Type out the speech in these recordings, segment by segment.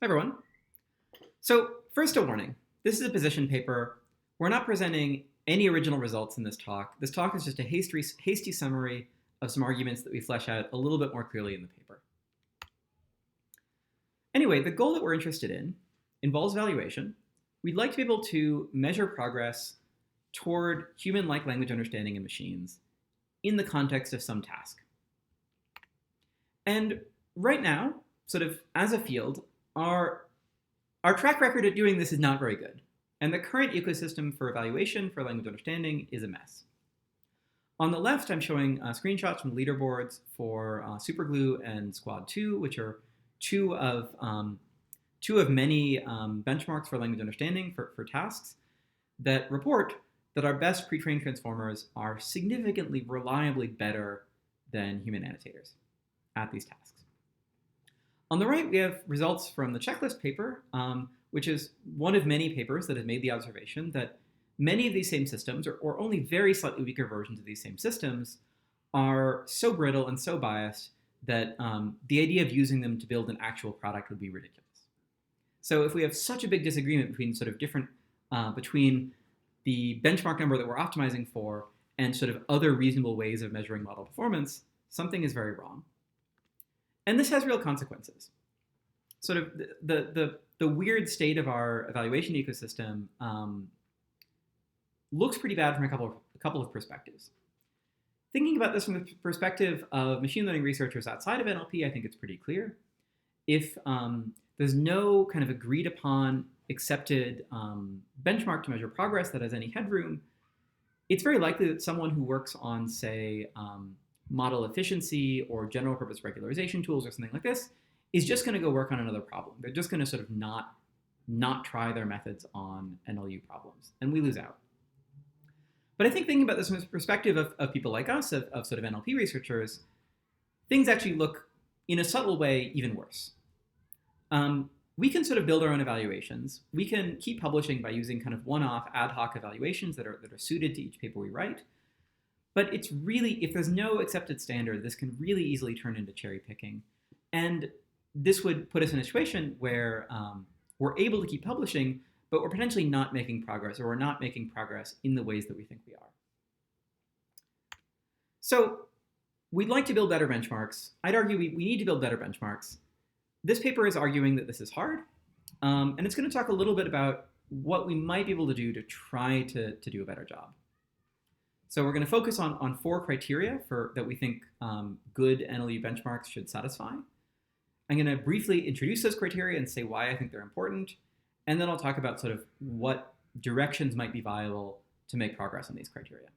Hi, everyone. So first, a warning. This is a position paper. We're not presenting any original results in this talk. This talk is just a hasty summary of some arguments that we flesh out a little bit more clearly in the paper. Anyway, the goal that we're interested in involves evaluation. We'd like to be able to measure progress toward human-like language understanding in machines in the context of some task. And right now, sort of as a field, our track record at doing this is not very good, and the current ecosystem for evaluation for language understanding is a mess. On the left, I'm showing screenshots from leaderboards for Superglue and Squad 2, which are two of many benchmarks for language understanding for tasks that report that our best pre-trained transformers are significantly, reliably better than human annotators at these tasks. On the right, we have results from the checklist paper, which is one of many papers that have made the observation that many of these same systems, or only very slightly weaker versions of these same systems, are so brittle and so biased that the idea of using them to build an actual product would be ridiculous. So if we have such a big disagreement between between the benchmark number that we're optimizing for and sort of other reasonable ways of measuring model performance, something is very wrong. And this has real consequences. Sort of the weird state of our evaluation ecosystem looks pretty bad from a couple of perspectives. Thinking about this from the perspective of machine learning researchers outside of NLP, I think it's pretty clear. If there's no kind of agreed upon, accepted benchmark to measure progress that has any headroom, it's very likely that someone who works on, say, model efficiency or general purpose regularization tools or something like this is just going to go work on another problem. They're just going to sort of not try their methods on NLU problems, and we lose out. But I think thinking about this from the perspective of people like us, of sort of NLP researchers, things actually look, in a subtle way, even worse. We can sort of build our own evaluations. We can keep publishing by using kind of one-off ad hoc evaluations that are suited to each paper we write. But it's really, if there's no accepted standard, this can really easily turn into cherry picking. And this would put us in a situation where we're able to keep publishing, but we're potentially not making progress, or we're not making progress in the ways that we think we are. So we'd like to build better benchmarks. I'd argue we need to build better benchmarks. This paper is arguing that this is hard, and it's going to talk a little bit about what we might be able to do to try to do a better job. So we're going to focus on 4 criteria that we think good NLU benchmarks should satisfy. I'm going to briefly introduce those criteria and say why I think they're important, and then I'll talk about sort of what directions might be viable to make progress on these criteria.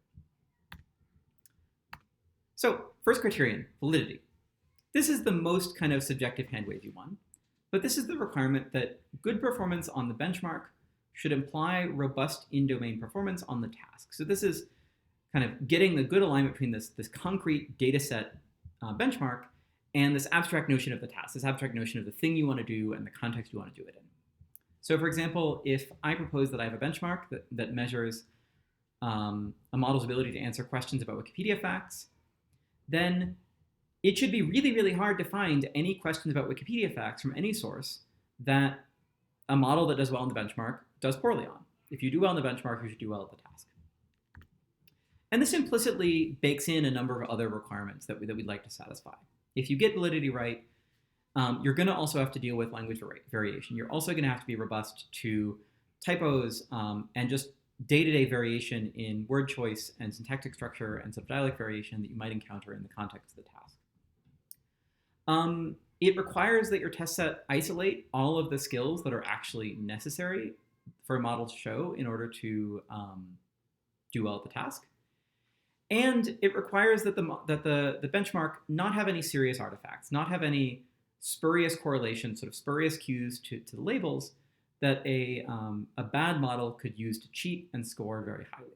So first criterion, validity. This is the most kind of subjective hand-wavy one, but this is the requirement that good performance on the benchmark should imply robust in-domain performance on the task. So this is kind of getting the good alignment between this concrete data set benchmark and this abstract notion of the task, this abstract notion of the thing you want to do and the context you want to do it in. So for example, if I propose that I have a benchmark that measures a model's ability to answer questions about Wikipedia facts, then it should be really, really hard to find any questions about Wikipedia facts from any source that a model that does well on the benchmark does poorly on. If you do well on the benchmark, you should do well at the task. And this implicitly bakes in a number of other requirements that we'd like to satisfy. If you get validity right, you're going to also have to deal with language variation. You're also going to have to be robust to typos and just day-to-day variation in word choice and syntactic structure and subdialect variation that you might encounter in the context of the task. It requires that your test set isolate all of the skills that are actually necessary for a model to show in order to do well at the task. And it requires that the benchmark not have any serious artifacts, not have any spurious correlations, sort of spurious cues to the labels that a bad model could use to cheat and score very highly.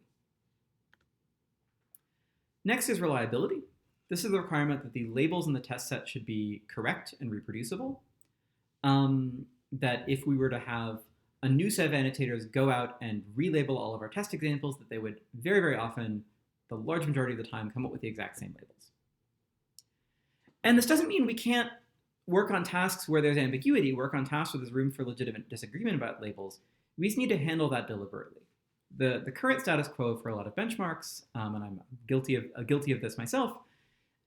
Next is reliability. This is the requirement that the labels in the test set should be correct and reproducible. That if we were to have a new set of annotators go out and relabel all of our test examples, that they would very, very often, the large majority of the time, come up with the exact same labels. And this doesn't mean we can't work on tasks where there's ambiguity, work on tasks where there's room for legitimate disagreement about labels, we just need to handle that deliberately. The current status quo for a lot of benchmarks, and I'm guilty of this myself,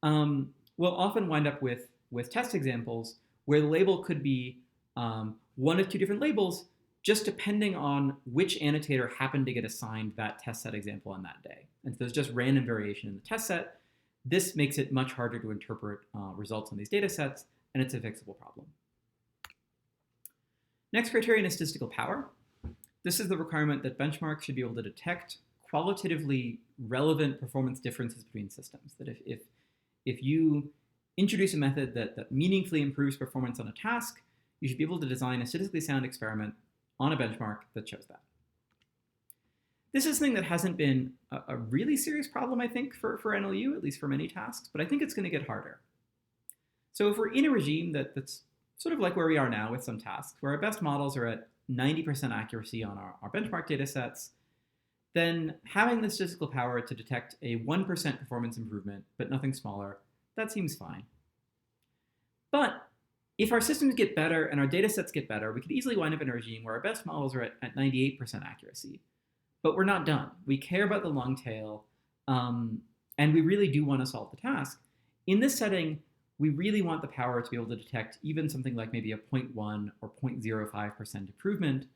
will often wind up with test examples where the label could be one of two different labels, just depending on which annotator happened to get assigned that test set example on that day. And so there's just random variation in the test set. This makes it much harder to interpret results on these data sets, and it's a fixable problem. Next criterion is statistical power. This is the requirement that benchmarks should be able to detect qualitatively relevant performance differences between systems. That if you introduce a method that meaningfully improves performance on a task, you should be able to design a statistically sound experiment on a benchmark that shows that. This is something that hasn't been a really serious problem, I think, for NLU, at least for many tasks, but I think it's going to get harder. So if we're in a regime that's sort of like where we are now with some tasks, where our best models are at 90% accuracy on our benchmark data sets, then having the statistical power to detect a 1% performance improvement, but nothing smaller, that seems fine. But if our systems get better and our data sets get better, we could easily wind up in a regime where our best models are at 98% accuracy. But we're not done. We care about the long tail, and we really do want to solve the task. In this setting, we really want the power to be able to detect even something like maybe a 0.1 or 0.05% improvement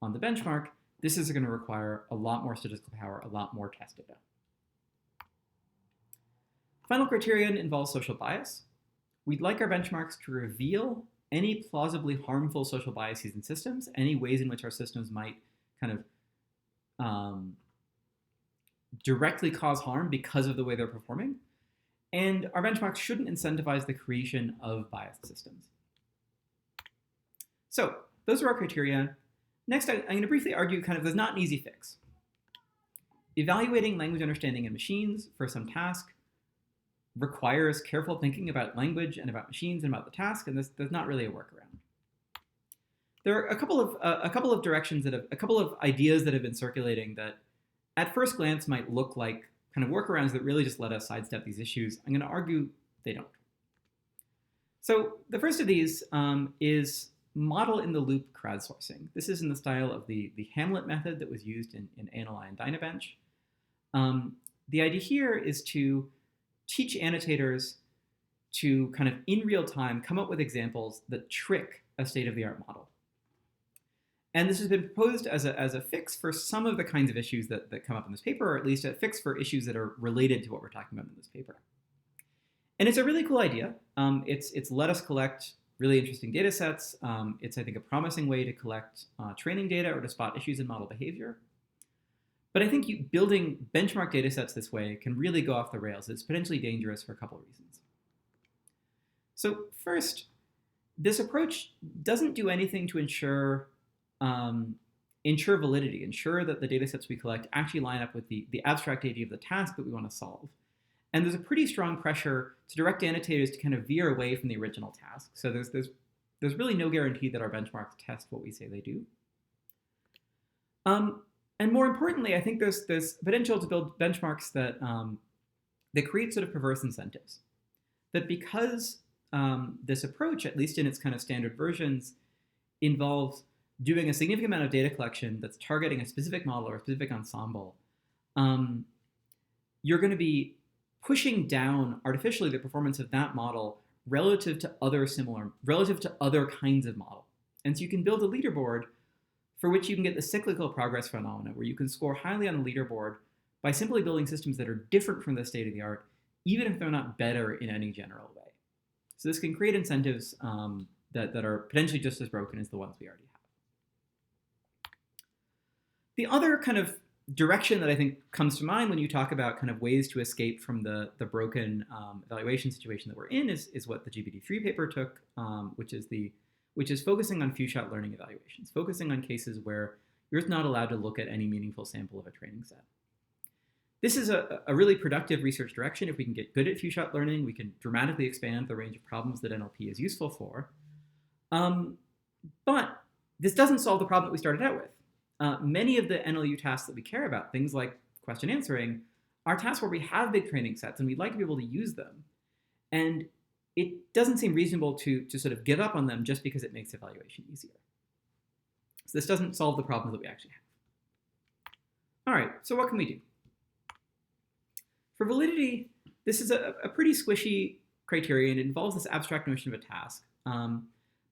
on the benchmark. This is going to require a lot more statistical power, a lot more test data. Final criterion involves social bias. We'd like our benchmarks to reveal any plausibly harmful social biases in systems, any ways in which our systems might kind of directly cause harm because of the way they're performing. And our benchmarks shouldn't incentivize the creation of biased systems. So those are our criteria. Next, I'm going to briefly argue kind of there's not an easy fix. Evaluating language understanding in machines for some task requires careful thinking about language and about machines and about the task, and there's not really a workaround. There are a couple of directions a couple of ideas that have been circulating that at first glance might look like kind of workarounds that really just let us sidestep these issues. I'm going to argue they don't. So the first of these is model in the loop crowdsourcing. This is in the style of the Hamlet method that was used in ANLI and Dynabench. The idea here is to teach annotators to kind of in real time come up with examples that trick a state-of-the-art model. And this has been proposed as a fix for some of the kinds of issues that come up in this paper, or at least a fix for issues that are related to what we're talking about in this paper. And it's a really cool idea. It's let us collect really interesting data sets. It's, I think, a promising way to collect training data or to spot issues in model behavior. But I think building benchmark data sets this way can really go off the rails. It's potentially dangerous for a couple of reasons. So first, this approach doesn't do anything to ensure validity, ensure that the data sets we collect actually line up with the abstract idea of the task that we want to solve. And there's a pretty strong pressure to direct annotators to kind of veer away from the original task. So there's really no guarantee that our benchmarks test what we say they do. And more importantly, I think there's potential to build benchmarks that create sort of perverse incentives. That because this approach, at least in its kind of standard versions, involves doing a significant amount of data collection that's targeting a specific model or a specific ensemble, you're going to be pushing down artificially the performance of that model relative to other kinds of model. And so you can build a leaderboard for which you can get the cyclical progress phenomena, where you can score highly on a leaderboard by simply building systems that are different from the state of the art, even if they're not better in any general way. So this can create incentives that are potentially just as broken as the ones we already have. The other kind of direction that I think comes to mind when you talk about kind of ways to escape from the broken evaluation situation that we're in is what the GPT-3 paper took, which is focusing on few-shot learning evaluations, focusing on cases where you're not allowed to look at any meaningful sample of a training set. This is a really productive research direction. If we can get good at few-shot learning, we can dramatically expand the range of problems that NLP is useful for. But this doesn't solve the problem that we started out with. Many of the NLU tasks that we care about, things like question answering, are tasks where we have big training sets and we'd like to be able to use them. And it doesn't seem reasonable to sort of give up on them just because it makes evaluation easier. So this doesn't solve the problems that we actually have. All right, so what can we do? For validity, this is a pretty squishy criterion. It involves this abstract notion of a task.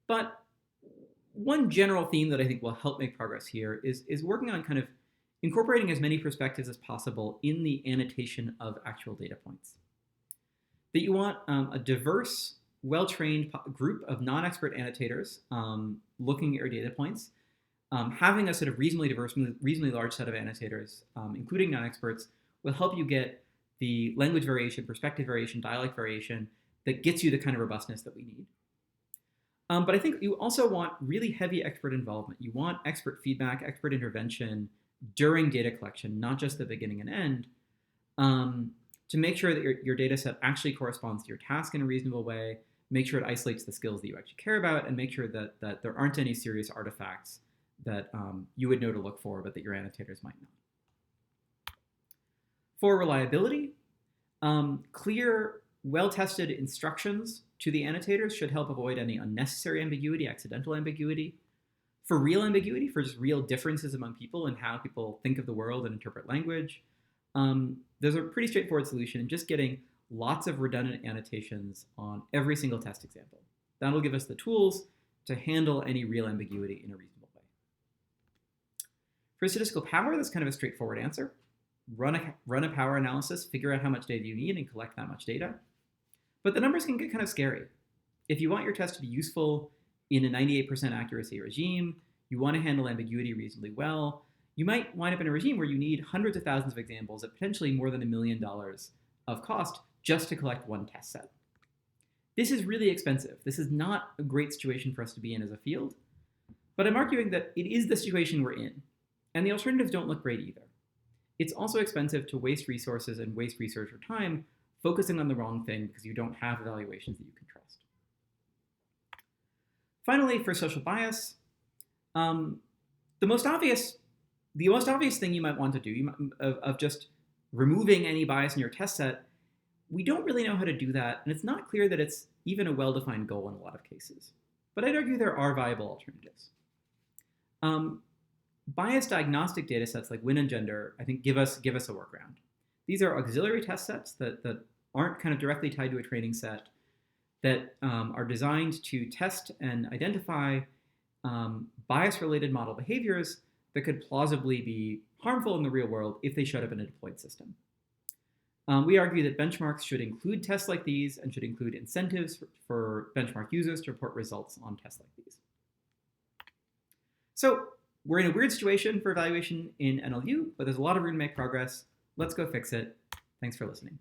But one general theme that I think will help make progress here is working on kind of incorporating as many perspectives as possible in the annotation of actual data points. That you want a diverse, well-trained group of non-expert annotators looking at your data points, having a sort of reasonably diverse, reasonably large set of annotators, including non-experts, will help you get the language variation, perspective variation, dialect variation that gets you the kind of robustness that we need. But I think you also want really heavy expert involvement. You want expert feedback, expert intervention during data collection, not just the beginning and end, to make sure that your data set actually corresponds to your task in a reasonable way, make sure it isolates the skills that you actually care about, and make sure that there aren't any serious artifacts that you would know to look for, but that your annotators might not. For reliability, clear, well-tested instructions to the annotators should help avoid any unnecessary ambiguity, accidental ambiguity. For real ambiguity, for just real differences among people and how people think of the world and interpret language, there's a pretty straightforward solution in just getting lots of redundant annotations on every single test example. That'll give us the tools to handle any real ambiguity in a reasonable way. For statistical power, that's kind of a straightforward answer. Run a power analysis, figure out how much data you need, and collect that much data. But the numbers can get kind of scary. If you want your test to be useful in a 98% accuracy regime, you want to handle ambiguity reasonably well, you might wind up in a regime where you need hundreds of thousands of examples at potentially more than $1 million of cost just to collect one test set. This is really expensive. This is not a great situation for us to be in as a field, but I'm arguing that it is the situation we're in, and the alternatives don't look great either. It's also expensive to waste resources and waste researcher time focusing on the wrong thing because you don't have evaluations that you can trust. Finally, for social bias, the most obvious thing you might want to do of just removing any bias in your test set, we don't really know how to do that, and it's not clear that it's even a well-defined goal in a lot of cases. But I'd argue there are viable alternatives. Bias diagnostic data sets like win and gender, I think, give us a workaround. These are auxiliary test sets that aren't kind of directly tied to a training set, that are designed to test and identify bias-related model behaviors that could plausibly be harmful in the real world if they showed up in a deployed system. We argue that benchmarks should include tests like these and should include incentives for benchmark users to report results on tests like these. So we're in a weird situation for evaluation in NLU, but there's a lot of room to make progress. Let's go fix it. Thanks for listening.